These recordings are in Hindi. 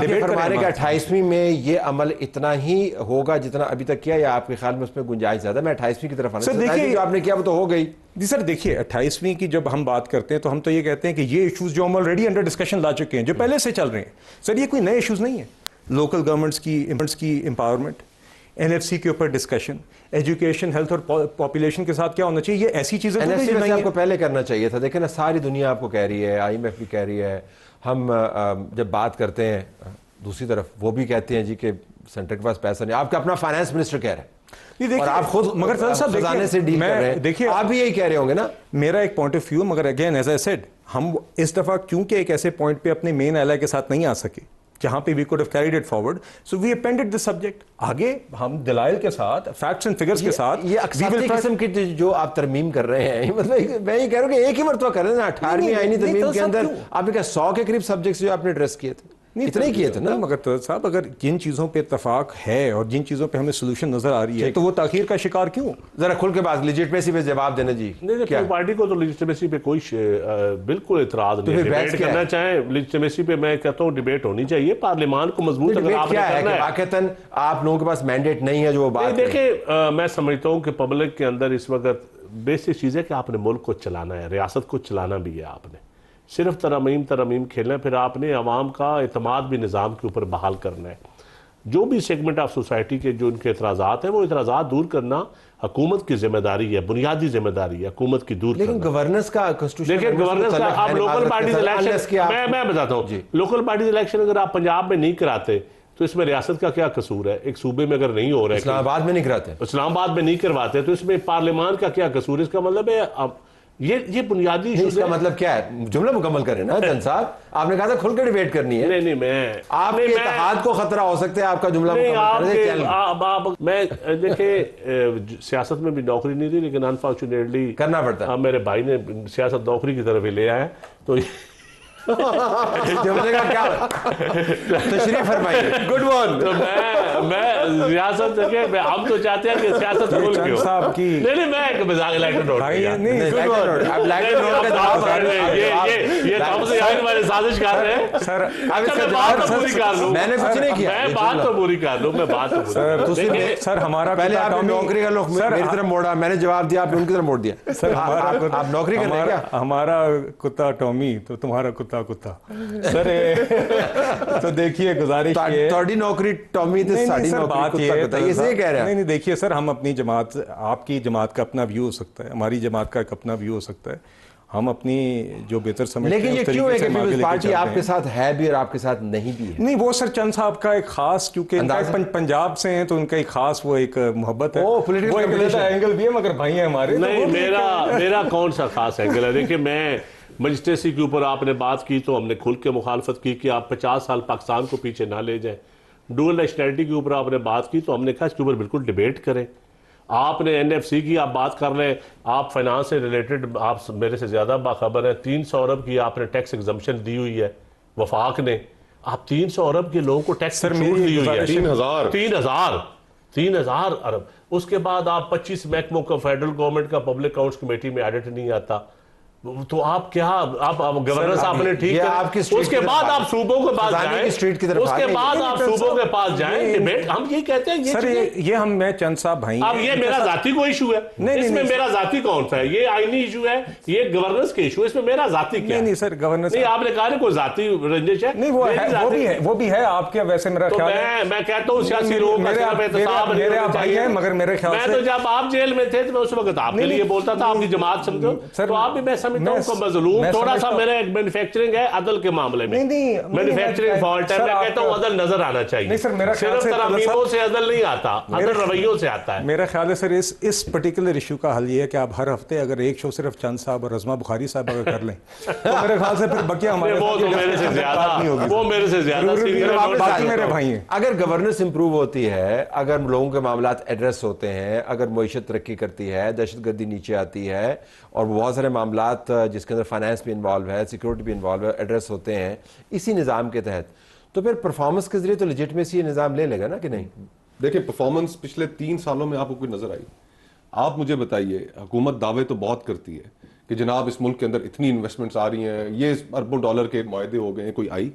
ये फरमा रहे कि 28वीं में ये अमल इतना ही होगा जितना अभी तक किया, या आपके ख्याल में उसमें गुंजाइश ज्यादा? मैं 28वीं की तरफ आना, सर देखिए जो आपने किया वो तो हो गई जी सर। देखिए 28वीं की जब हम बात करते हैं तो हम तो ये कहते हैं कि ये इश्यूज जो हम ऑलरेडी अंडर डिस्कशन ला चुके हैं, जो पहले से चल रहे हैं सर, ये कोई नए इश्यूज नहीं है। लोकल गवर्नमेंट्स की एम्पावरमेंट, एनएफसी के ऊपर डिस्कशन, एजुकेशन, हेल्थ और पॉपुलेशन के साथ क्या होना चाहिए, ये ऐसी चीजें तो एनएफसी वैसे आपको पहले करना चाहिए था। देखें ना, सारी दुनिया आपको कह रही है, आईएमएफ भी कह रही है, हम जब बात करते हैं दूसरी तरफ वो भी कहते हैं जी कि सेंटर के पास पैसा नहीं। आपका अपना फाइनेंस मिनिस्टर कह रहा है और आप खुद मगर खजाने से डील कर रहे हैं, देखिए आप भी यही कह रहे होंगे ना। मेरा एक पॉइंट ऑफ व्यू, मगर अगेन एज आई सेड, हम इस दफा क्योंकि एक ऐसे पॉइंट पे अपने मेन एलाय के साथ नहीं आ सके जहां पे we could have carried it forward, so we appended the subject. आगे हम दलाइल के साथ, फैक्ट्स एंड फिगर्स के साथ, ये अक्सर किस्म की जो आप तरमीम कर रहे हैं, मतलब मैं ये कह रहा हूं कि एक ही मरतबा कर रहे हैं ना 18वीं आईनी तरमीम के अंदर आपने क्या 100 के करीब सब्जेक्ट्स जो आपने एड्रेस किए थे, इतने ही किए थे ना। मगर तो साहब अगर जिन चीजों पे इत्तेफाक है और जिन चीजों पे हमें सोल्यूशन नजर आ रही है तो वो ताखीर का शिकार क्यों? जरा खुल के बात लेजिटिमेसी पे जवाब देना जी। नहीं, क्या पार्टी को तो लेजिटिमेसी पे कोई बिल्कुल इतराज नहीं है। डिबेट करना चाहे लेजिटिमेसी पे, मैं कहता हूँ डिबेट होनी चाहिए, पार्लियामान को मजबूत अगर आपने करना है। वाकईतन आप लोगों के पास मैंडेट नहीं है जो वो बात। देखिए मैं समझता हूँ कि पब्लिक के अंदर इस वक्त बेसिक चीज़ है कि आपने मुल्क को चलाना है, रियासत को चलाना भी है। आपने सिर्फ तरमीम खेलना है, फिर आपने अवाम का एतमाद भी निज़ाम के ऊपर बहाल करना है। जो भी सेगमेंट ऑफ सोसाइटी के जो उनके एतराज़ात हैं वो एतराज़ात दूर करना हुकूमत की जिम्मेदारी है, बुनियादी जिम्मेदारी है हुकूमत की दूर। लेकिन गवर्नेंस का देखिए गवर्नेंस का आप लोकल पार्टी इलेक्शन, मैं बताता हूँ, लोकल पार्टी इलेक्शन अगर आप पंजाब में नहीं कराते तो इसमें रियासत का क्या कसूर है? एक सूबे में अगर नहीं हो रहा है, इस्लामाबाद में नहीं कराते, इस्लामाबाद में नहीं करवाते, तो इसमें पार्लियामान का क्या कसूर है? इसका मतलब है ये बुनियादी इसका मतलब क्या है? जुमला मुकम्मल करें ना जन साहब, आपने कहा था खुल के डिबेट करनी है। नहीं मैं आपके इत्तेहाद को खतरा हो सकता है, आपका जुमला मैं देखिए सियासत में भी नौकरी नहीं थी, लेकिन अनफॉर्चुनेटली करना पड़ता है। मेरे भाई ने सियासत नौकरी की तरफ ही ले आया, तो जुमले का क्या तशरीफ फरमाइए, गुड वन। तो मैं सियासत के हम तो चाहते हैं कि सियासत खुल के हो साहब की। नहीं मैं एक मजाक लाइटर नोट नहीं गुड वन। आप लाइटर नोट का जवाब ये तो हमसे आने वाले साजिश कर रहे हैं सर। अब इसका बात तो पूरी कर लूं, मैंने कुछ नहीं किया, मैं बात तो पूरी कर लूं, मैं बात तो सर हमारा पहले आप नौकरी का लोग मेरी तरफ मोड़ा, मैंने जवाब दिया, आपने उनकी तरफ मोड़ दिया। सर आप नौकरी कर रहे हैं क्या? हमारा कुत्ता टॉमी तो तुम्हारा कुत्ता सर तो देखिए गुजारिश है, थोड़ी नौकरी टॉमी तो साड़ी नौकरी कुत्ता ये सही कह रहे हैं। नहीं देखिए सर, हम अपनी जमात, आपकी जमात का अपना व्यू हो सकता है, हमारी जमात का एक अपना व्यू हो सकता है, हम अपनी जो बेहतर समझते हैं। लेकिन ये क्यों है कि पीपल्स पार्टी आपके साथ है भी और आपके साथ नहीं भी है? नहीं वो सर चंद साहब का एक खास, क्योंकि पंजाब से हैं तो उनका एक खास वो एक मोहब्बत है, वो एक एंगल भी है, मगर भाई है हमारे। नहीं मेरा कौन सा खास एंगल है? देखिए मैं मजिस्ट्रेसी के ऊपर आपने बात की तो हमने खुल के मुखालफत की कि आप 50 साल पाकिस्तान को पीछे ना ले जाएं। डुअल नेशनैलिटी के ऊपर आपने बात की तो हमने कहा इसके ऊपर बिल्कुल डिबेट करें। आपने एनएफसी की आप बात कर रहे हैं, आप फाइनेंस से रिलेटेड आप मेरे से ज़्यादा बाखबर हैं। 300 अरब की आपने टैक्स एग्जम्पशन दी हुई है वफाक ने। आप 300 अरब के लोगों को टैक्स छूट दी हुई है, 3,000 अरब। उसके बाद आप 25 महकमों का फेडरल गवर्नमेंट का पब्लिक अकाउंट्स कमेटी में एडिट नहीं आता, तो आप क्या आप गवर्नर साहब ने ठीक है, उसके बाद आप सूबों के पास जाएं, उसके बाद आप सूबों के पास जाएं, डिबेट हम ये कहते हैं। सर ये हम मैं चंद साहब भाई, अब ये मेरा जाती को इशू है, इसमें मेरा जाती कौन सा है? ये आईनी इशू है, ये गवर्नेंस के इशू है, इसमें मेरा जाती क्या? नहीं सर गवर्नेंस नहीं, आपने कहा कोई जाती रंजिश है? नहीं वो भी है आपके, वैसे मेरा ख्याल है, मैं कहता हूँ सियासी लोग मेरे भाई है, मगर मेरे ख्याल मैं तो जब आप जेल में थे तो मैं उस वक्त आपके लिए बोलता था, आपकी जमात समझो, तो आप भी मैं समझता हूँ मजलूम थोड़ा सा मेरा एक मैन्युफैक्चरिंग है अदल के मामले में, मैन्युफैक्चरिंग फॉल्ट है। मैं कहता हूं अदल नजर आना चाहिए। नहीं सर मेरा ख्याल से तरमीमों से अदल नहीं आता, अदल रवैयों से आता है। मेरा ख्याल है सर इस पर्टिकुलर इशू का हल ये है कि आप हर हफ्ते अगर एक शो सिर्फ चंद साहब और रज़मा बुखारी साहब अगर कर लें तो मेरे ख्याल से फिर बकिया हमारे मेरे से ज्यादा मेरे भाई हैं। अगर गवर्नेंस इंप्रूव होती है, अगर लोगों के मामलात एड्रेस होते हैं, अगर मईशत तरक्की करती है, दहशतगर्दी नीचे आती है और बहुत सारे मामलात जिसके अंदर फाइनेंस भी इन्वॉल्व है, सिक्योरिटी भी इन्वॉल्व है, एड्रेस होते हैं इसी निज़ाम के तहत, तो फिर परफॉर्मेंस के जरिए तो लेजिटिमेसी ये निज़ाम ले लेगा ना कि नहीं? देखिए परफॉर्मेंस पिछले 3 सालों में आपको कोई नजर आई? आप मुझे बताइए, हुकूमत दावे तो बहुत करती है कि जनाब इस मुल्क के अंदर इतनी इन्वेस्टमेंट्स आ रही हैं, ये अरबों डॉलर के मुआहदे हो गए हैं, कोई आई?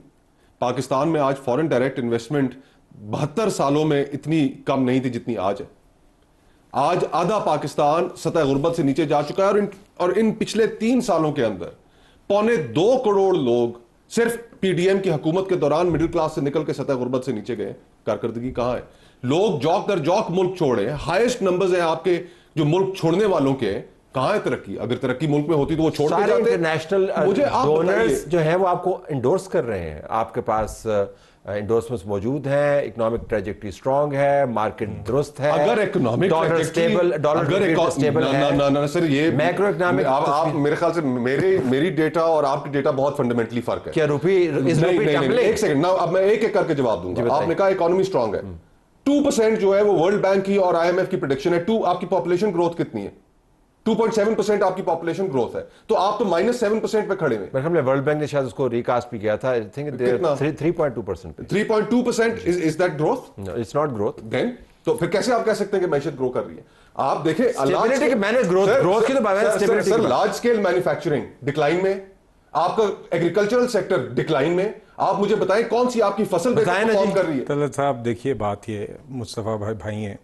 पाकिस्तान में आज फॉरेन डायरेक्ट इन्वेस्टमेंट 72 सालों में इतनी कम नहीं थी जितनी आज है। आज आधा पाकिस्तान सतह गुर्बत से नीचे जा चुका है और इन पिछले 3 सालों के अंदर 2.25 करोड़ लोग सिर्फ पीडीएम की हुकूमत के दौरान मिडिल क्लास से निकल के सतह गुर्बत से नीचे गए। कारकर्दगी कहां है? लोग जौक दर जौक मुल्क छोड़े, हाईएस्ट नंबर्स हैं आपके जो मुल्क छोड़ने वालों के। कहां है तरक्की? अगर तरक्की मुल्क में होती तो वो छोड़ के जाते। इंटरनेशनल मुझे आप डोनर्स जो है वो आपको इंडोर्स कर रहे हैं, आपके पास इंडोर्समेंट्स मौजूद हैं, इकोनॉमिक ट्रैजेक्टरी स्ट्रांग है, मार्केट दुरुस्त है, अगर economic dollar stable, dollar stable है। ना सर, ये मैक्रो इकोनॉमिक आप मेरे ख्याल से मेरी डेटा और आपकी डेटा बहुत फंडामेंटली फर्क है। क्या रुपी एक सेकंड ना, अब मैं एक एक करके जवाब दूंगा। आपने कहा इकोनॉमी स्ट्रांग है, 2% जो है वो वर्ल्ड बैंक की और आईएमएफ की प्रेडिक्शन है। आपकी पॉपुलेशन ग्रोथ कितनी है? 2.7% आपकी पॉपुलेशन ग्रोथ है, तो आप तो -7% पे खड़े हैं। हमने वर्ल्ड बैंक ने शायद उसको रिकास्ट भी किया था, I think 3.2%। 3.2% is that growth? It's not growth. Then तो फिर कैसे आप कह सकते हैं कि मैशत ग्रो कर रही है? आप देखें स्टेबिलिटी की मैनेज ग्रोथ की तो बात stability. Sir large scale manufacturing decline में, आपका एग्रीकल्चरल सेक्टर डिक्लाइन में। आप मुझे बताएं कौन सी आपकी फसल परफॉर्म कर रही है? तलत साहब देखिए, बात ये मुस्तफ़ा भाई हैं,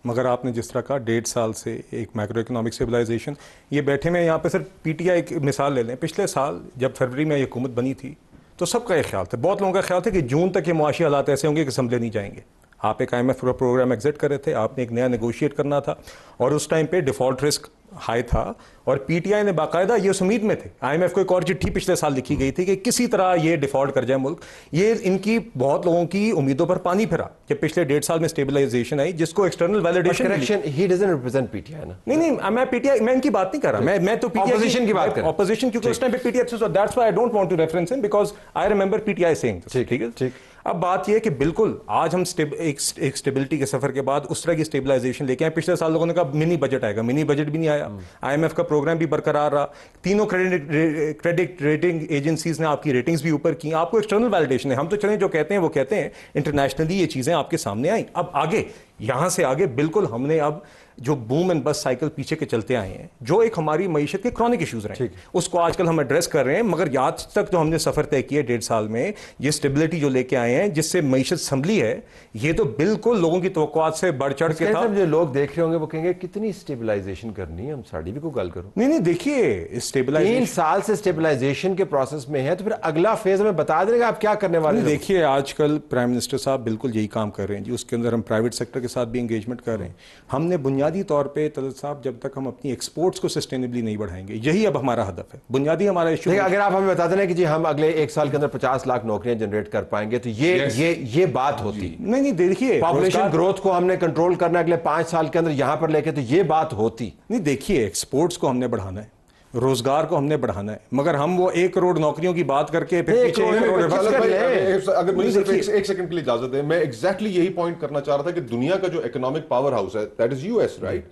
मगर आपने जिस तरह कहा 1.5 साल से एक मैक्रो इकोनॉमिक स्टेबलाइजेशन, ये बैठे में यहाँ पे सर पीटीआई की मिसाल ले लें। पिछले साल जब फरवरी में ये हुकूमत बनी थी तो सबका ये ख्याल था, बहुत लोगों का ख्याल था कि जून तक ये मुआशी हालात ऐसे होंगे कि संभले नहीं जाएंगे। आप एक IMF प्रोग्राम एग्जिट कर रहे थे, आपने एक नया नेगोशिएट करना था और उस टाइम पे डिफॉल्ट रिस्क हाई था और पीटीआई ने बाकायदा ये उस उम्मीद में थे, IMF को एक और चिट्ठी पिछले साल लिखी गई थी कि किसी तरह ये डिफॉल्ट कर जाए मुल्क। ये इनकी बहुत लोगों की उम्मीदों पर पानी फिरा कि पिछले 1.5 साल में स्टेबलाइजेशन आई, जिसको external validation he doesn't represent PTI ना। नहीं, मैं पीटीआई, मैं इनकी बात नहीं कर रहा, मैं तो पीटीआई ऑपोजिशन की बात कर रहा हूं। ऑपोजिशन, क्योंकि उस टाइम पे PTI, so that's why I don't want to reference him because I remember PTI saying this. ठीक है। अब बात यह है कि बिल्कुल आज हम एक स्टेबिलिटी के सफर के बाद उस तरह की स्टेबलाइजेशन लेके आए। पिछले साल लोगों ने कहा मिनी बजट आएगा, मिनी बजट भी नहीं आया। IMF का प्रोग्राम भी बरकरार रहा, तीनों क्रेडिट रेटिंग एजेंसीज ने आपकी रेटिंग्स भी ऊपर की, आपको एक्सटर्नल वैलिडेशन है। हम तो चलें जो कहते हैं वो कहते हैं, इंटरनेशनली ये चीजें आपके सामने आई। अब आगे, यहां से आगे बिल्कुल हमने अब जो बूम एंड बस साइकिल पीछे के चलते आए हैं, जो एक हमारी मईशत के क्रॉनिक इश्यूज रहे, उसको आजकल हम एड्रेस कर रहे हैं। मगर आज तक जो हमने सफर तय किया 1.5 साल में, ये स्टेबिलिटी जो लेके आए हैं जिससे मईशत संभली है, ये तो बिल्कुल लोगों की तवक्कुआत से बढ़ चढ़ के था। जो लोग देख रहे होंगे वो कहेंगे कितनी स्टेबलाइजेशन करनी है, हम साड़ी भी को गल करो। नहीं, देखिए स्टेबलाइजेशन 3 साल से स्टेबलाइजेशन के प्रोसेस में है, तो फिर अगला फेज में बता देगा आप क्या करने वाले हैं। देखिए आजकल प्राइम मिनिस्टर साहब बिल्कुल यही काम कर रहे हैं जी, उसके अंदर हम प्राइवेट सेक्टर के साथ भी एंगेजमेंट कर रहे हैं। हमने बुनियादी तौर पर साहब, जब तक हम अपनी एक्सपोर्ट्स को सस्टेनेबली नहीं बढ़ाएंगे, यही अब हमारा हदफ है, बुनियादी हमारा इशू। अगर आप हमें बता दें कि जी हम अगले 1 साल के अंदर 50 लाख नौकरियां जनरेट कर पाएंगे, तो ये बात होती। नहीं, देखिए पॉपुलेशन ग्रोथ को हमने कंट्रोल करना अगले 5 साल के अंदर यहां पर लेके, तो ये बात होती। नहीं, देखिए एक्सपोर्ट्स को हमने बढ़ाना है, रोजगार को हमने बढ़ाना है, मगर हम वो 1 करोड़ नौकरियों की बात करके फिर पीछे 1 करोड़। अगर मुझे सिर्फ एक सेकंड के लिए इजाजत है, मैं एग्जैक्टली यही पॉइंट करना चाह रहा था कि दुनिया का जो इकोनॉमिक पावर हाउस है, दैट इज यूएस, राइट?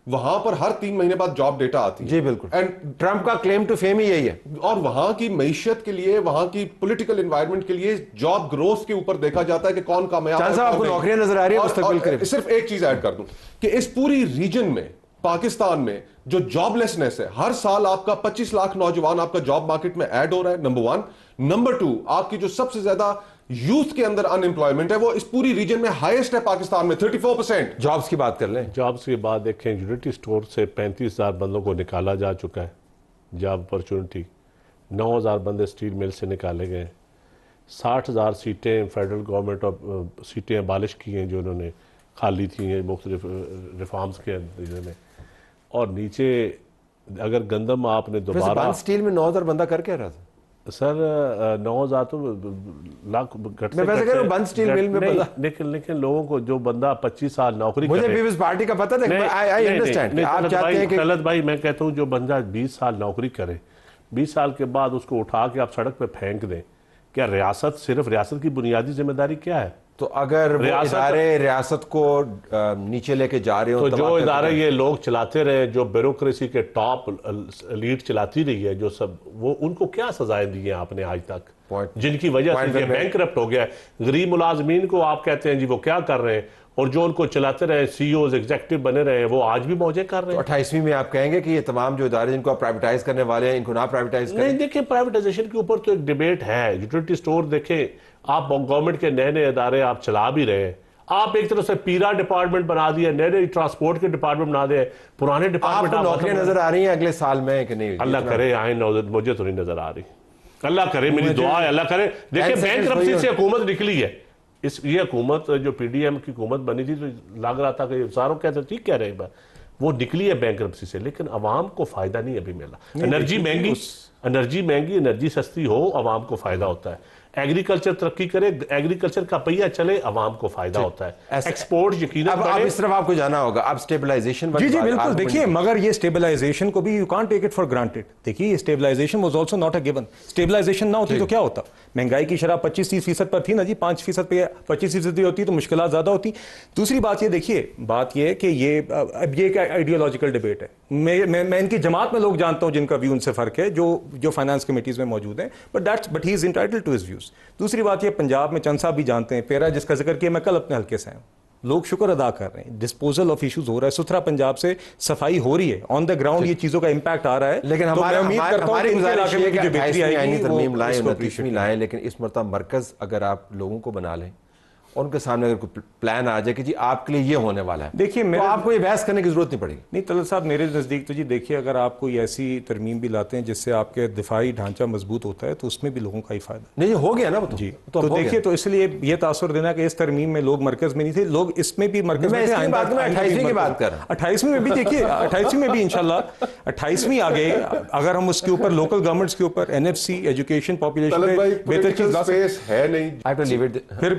वहां पर हर 3 महीने बाद जॉब डेटा आती है। जी बिल्कुल। एंड ट्रंप का क्लेम टू फेम ही यही है। और वहां की मईशत के लिए, वहां की पॉलिटिकल एनवायरनमेंट के लिए जॉब ग्रोथ के ऊपर देखा जाता है कि कौन कामयाब है। आपको नौकरियां नजर आ रही है? सिर्फ एक चीज ऐड कर दूं कि इस पूरी रीजन में, पाकिस्तान में जो जॉबलेसनेस है, हर साल आपका 25 लाख नौजवान आपका जॉब मार्केट में ऐड हो रहा है, नंबर 1। नंबर 2, आपकी जो सबसे ज्यादा यूथ के अंदर अनएम्प्लॉयमेंट है वो इस पूरी रीजन में हाईएस्ट है पाकिस्तान में, 34%। जॉब्स की बात कर लें, जॉब्स की बात देखें, यूनिटी स्टोर से 35,000 बंदों को निकाला जा चुका है जॉब अपॉर्चुनिटी, 9,000 बंदे स्टील मिल से निकाले गए, 60,000 सीटें फेडरल गवर्नमेंट और सीटें अबालिश की हैं जो उन्होंने खाली थी हैं मुख्तलिफ रिफॉर्म्स के में। और नीचे अगर गंदम आपने दोबारा स्टील में 9,000 बंदा कर क्या रहा था सर? 9,000 तो लाख घट मैं वैसे कह रहा हूं, बंद स्टील मिल में बंदा, लेकिन लोगों को जो बंदा 25 साल नौकरी, मुझे पीपल्स पार्टी का पता था, आई अंडरस्टैंड आप चाहते हैं कि तलत भाई, मैं कहता हूं जो बंदा 20 साल नौकरी करे, 20 साल के बाद उसको उठा के आप सड़क पे फेंक दें, क्या रियासत, सिर्फ रियासत की बुनियादी जिम्मेदारी क्या है? तो अगर रियासत को नीचे लेके जा रहे हो, तो जो इदारे ये लोग चलाते रहे, जो ब्यूरोक्रेसी के टॉप लीड चलाती रही है, जो सब वो, उनको क्या सजाएं दी हैं आपने आज तक, जिनकी वजह से बैंकरप्ट हो गया है? गरीब मुलाजमीन को आप कहते हैं जी वो क्या कर रहे हैं, और जो उनको चलाते रहे, सीईओज एग्जीक्यूटिव बने रहे, वो आज भी मौजे कर रहे हैं। 28वीं में आप कहेंगे कि ये तमाम जो इदारे जिनको आप प्राइवेटाइज करने वाले हैं, इनको ना प्राइवेटाइज करें? नहीं, देखिए प्राइवेटाइजेशन के ऊपर तो एक डिबेट है। यूटिलिटी स्टोर देखें, आप गवर्नमेंट के नए नए इदारे आप चला भी रहे हैं, आप एक तरफ से पीरा डिपार्टमेंट बना दिया, नए नए ट्रांसपोर्ट के डिपार्टमेंट बना दे, पुराने डिपार्टमेंट आपको नौकरियां नजर आ रही हैं अगले साल में कि नहीं? अल्लाह करे आए, मुझे तो नहीं नजर आ रही। अल्लाह करे, मेरी दुआ है अल्लाह करे। देखिए बैंकरप्सी से हुकूमत निकली है, ये हुकूमत जो पीडीएम की हुकूमत बनी थी तो लग रहा था कि सारों कहते ठीक कह रहे हैं, वो निकली है बैंकरप्सी से, लेकिन अवाम को फायदा नहीं अभी मिला। एनर्जी महंगी, एनर्जी सस्ती हो, अवाम को फायदा होता है। एग्रीकल्चर तरक्की करे, एग्रीकल्चर का पहिया चले, अवाम को फायदा होता है। एक्सपोर्ट यकीनन अब इस तरफ आपको जाना होगा। अब स्टेबलाइजेशन, जी बिल्कुल, देखिए मगर ये स्टेबलाइजेशन को भी you can't take it for granted. देखिए ये stabilisation was also not a given. Stabilisation ना होती तो क्या होता? महंगाई की शरह 25-30% पर थी ना जी, 5% पे 25% होती तो मुश्किलात ज्यादा होती। दूसरी बात ये देखिए, बात ये कि ये अब ये एक आइडियोलॉजिकल डिबेट है। मैं इनकी जमात में लोग जानता हूं जिनका व्यू उनसे फर्क है, जो फाइनेंस कमेटीज में मौजूद हैं, but he is entitled to his views. दूसरी बात ये, पंजाब में चंद साहब भी जानते हैं, पेरा जिसका जिक्र किया, मैं कल अपने हल्के से हूं, लोग शुक्र अदा कर रहे हैं, डिस्पोजल ऑफ इश्यूज हो रहा है, सुथरा पंजाब से सफाई हो रही है, ऑन द ग्राउंड ये चीजों का इंपैक्ट आ रहा है। लेकिन तो मैं उम्मीद करता हूं कि इनके इलाके में जो बेहतरी आएगी वो इसको appreciate लाएं, लेकिन इस मरतबा मरकज अगर आप लोगों को बना लें और उनके सामने अगर कोई प्लान आ जाए कि जी आपके लिए ये होने वाला है, देखिए तो आपको ये बहस करने की जरूरत नहीं पड़ेगी। नहीं तलत साहब, मेरे नज़दीक तो जी देखिए, अगर आप कोई ऐसी तरमीम भी लाते हैं जिससे आपके दिफाई ढांचा मजबूत होता है तो उसमें भी लोगों का ही फायदा। नहीं हो गया ना वो जी, तो देखिए, तो इसलिए ये तासुर देना कि इस तरमीम में लोग मरकज में नहीं थे, लोग इसमें भी मरकज में थे। 28वीं की बात कर रहा हूं, 28वीं में भी देखिए, 28वीं में भी इंशाल्लाह 28वीं आ गए, अगर हम उसके ऊपर लोकल गवर्नमेंट्स के ऊपर एनएफसी, एजुकेशन, पॉपुलेशन बेहतर चीज है नहीं। फिर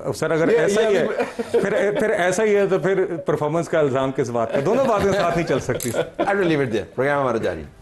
सर अगर ऐसा ही है, फिर ऐसा ही है तो फिर परफॉर्मेंस का इल्जाम किस बात का? दोनों बातें साथ नहीं चल सकती। प्रोग्राम हमारा जारी।